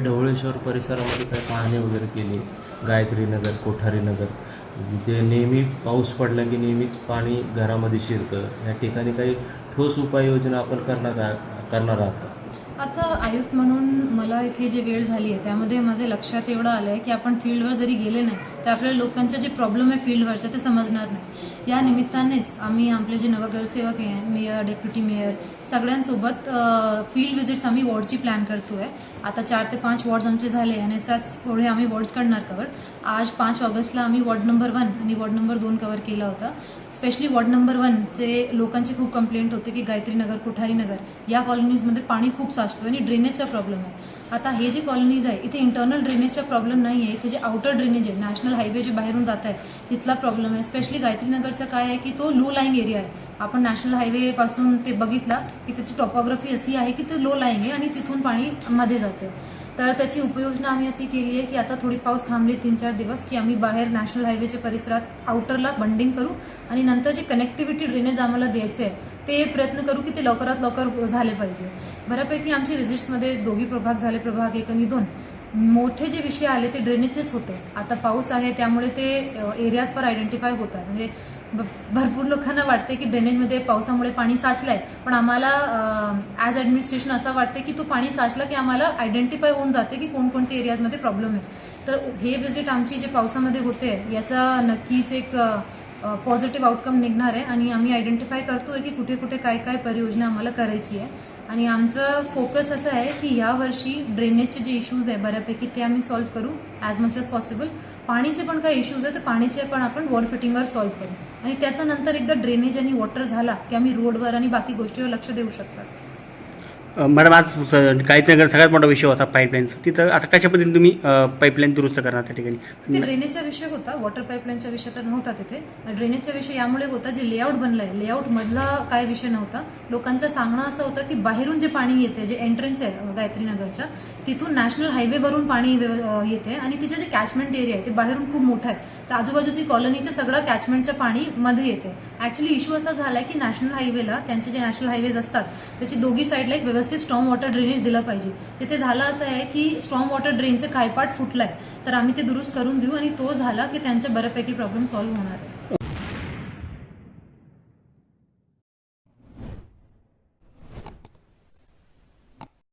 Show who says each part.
Speaker 1: ढवळेश्वर परिसरामध्ये काही पाहणी वगैरे केली, गायत्री नगर, कोठारी नगर, जिथे नेहमी पाऊस पडला की नेहमीच पाणी घरामध्ये शिरतं. या ठिकाणी काही ठोस उपाययोजना आपण करणार आहात का?
Speaker 2: आता आयुक्त म्हणून मला इथे जे वेळ झाली आहे त्यामध्ये माझ्या लक्षात एवढं आलं आहे की आपण फील्डवर जरी गेले नाही तर आपल्याला लोकांचे जे प्रॉब्लेम आहे फील्डवरचे ते समजणार नाही. या निमित्तानेच आम्ही आपले जे नगरसेवक आहे, मेयर, डेप्युटी मेयर, सगळ्यांसोबत फील्ड व्हिजिट्स आम्ही वॉर्डची प्लॅन करतो आहे. आता 4 ते 5 वॉर्ड्स आमचे झाले आणि असाच पुढे आम्ही वॉर्ड्स करणार कवर. आज 5 ऑगस्टला आम्ही वॉर्ड नंबर 1 आणि वॉर्ड नंबर 2 कवर केला होता. स्पेशली वॉर्ड नंबर 1चे लोकांची खूप कंप्लेंट होते की गायत्री नगर, कोठारी नगर या कॉलनीजमध्ये पाणी खूप साचतो आणि ड्रेनेजचा प्रॉब्लेम आहे. आता हे जे कॉलनीज आहे इथे इंटरनल ड्रेनेजचा प्रॉब्लेम नाही आहे, इथे जे आउटर ड्रेनेज आहे, नॅशनल हायवे जे बाहेरून जात आहे तिथला प्रॉब्लेम आहे. स्पेशली गायत्री नगरचा काय आहे की तो लो लाईंग एरिया आहे. आपण नॅशनल हायवेपासून ते बघितला की त्याची टॉपोग्राफी अशी आहे की ते लो लाईंग आहे आणि तिथून पाणी मध्ये जाते. तर त्याची उपयोजना आम्ही अशी केली आहे की आता थोडी पाऊस थांबली 3-4 दिवस की आम्ही बाहेर नॅशनल हायवेच्या परिसरात आउटरला बंडिंग करू आणि नंतर जे कनेक्टिव्हिटी ड्रेनेज आम्हाला द्यायचे आहे ते प्रयत्न करू की ते लवकरात लवकर झाले पाहिजे. बऱ्यापैकी आमचे व्हिजिट्समध्ये 2 प्रभाग झाले, प्रभाग 1 आणि 2. मोठे जे विषय आले ते ड्रेनेजचेच होते. आता पाऊस आहे त्यामुळे ते एरियाज पर आयडेंटिफाय होत आहे. म्हणजे भरपूर लोकांना वाटते की ड्रेनेजमध्ये पावसामुळे पाणी साचलं आहे, पण आम्हाला ॲज ॲडमिनिस्ट्रेशन असं वाटते की तो पाणी साचला की आम्हाला आयडेंटिफाय होऊन जाते की कोणकोणत्या एरियाजमध्ये प्रॉब्लेम आहे. तर हे व्हिजिट आमची जे पावसामध्ये होते याचा नक्कीच एक पॉझिटिव्ह आउटकम निघणार आहे आणि आम्ही आयडेंटिफाय करतो आहे की कुठे कुठे काय काय परियोजना आम्हाला करायची आहे. आणि आमचं फोकस असं आहे की यावर्षी ड्रेनेजचे जे इश्यूज आहे बऱ्यापैकी ते आम्ही सॉल्व्ह करू ॲज मच एज पॉसिबल. पाणीचे पण काही इश्यूज आहे तर पाणीचे पण आपण वॉल फिटिंगवर सॉल्व्ह करू आणि त्याच्यानंतर एकदा ड्रेनेज आणि वॉटर झाला की आम्ही रोडवर आणि बाकी गोष्टीवर लक्ष देऊ शकतात.
Speaker 3: मॅडम, आज गायत्री नगर सगळ्यात मोठा विषय होता पाईपलाईनचा. तिथं आता कशा पद्धतीने तुम्ही पाईपलाईन दुरुस्त करणार त्या ठिकाणी?
Speaker 2: ते ड्रेनेजचा विषय होता, वॉटर पाईपलाईनचा विषय तर नव्हता तिथे. ड्रेनेजचा विषय यामुळे होता जे लेआउट बनलं आहे लेआउटमधला काय विषय नव्हता. लोकांचं सांगणं असं होतं की बाहेरून जे पाणी येते, जे एंट्रन्स आहे गायत्री नगरच्या तिथून नॅशनल हायवेवरून पाणी येते आणि तिचे जे कॅचमेंट एरिया आहे ते बाहेरून खूप मोठं आहे. तर आजूबाजूची कॉलनीचं सगळं कॅचमेंटच्या पाणी मध्ये येते. ॲक्च्युली इश्यू असा झाला आहे की नॅशनल हायवेला त्यांचे जे नॅशनल हायवेज असतात त्याची दोघी साईडला एक व्यवस्थित स्ट्रॉंग वॉटर ड्रेनेज दिलं पाहिजे. तिथे झालं असं आहे की स्ट्रॉंग वॉटर ड्रेनचं कायपाट फुटलं आहे, तर आम्ही ते दुरुस्त करून देऊ आणि तो झाला की त्यांचे बऱ्यापैकी प्रॉब्लेम सॉल्व्ह होणार आहे.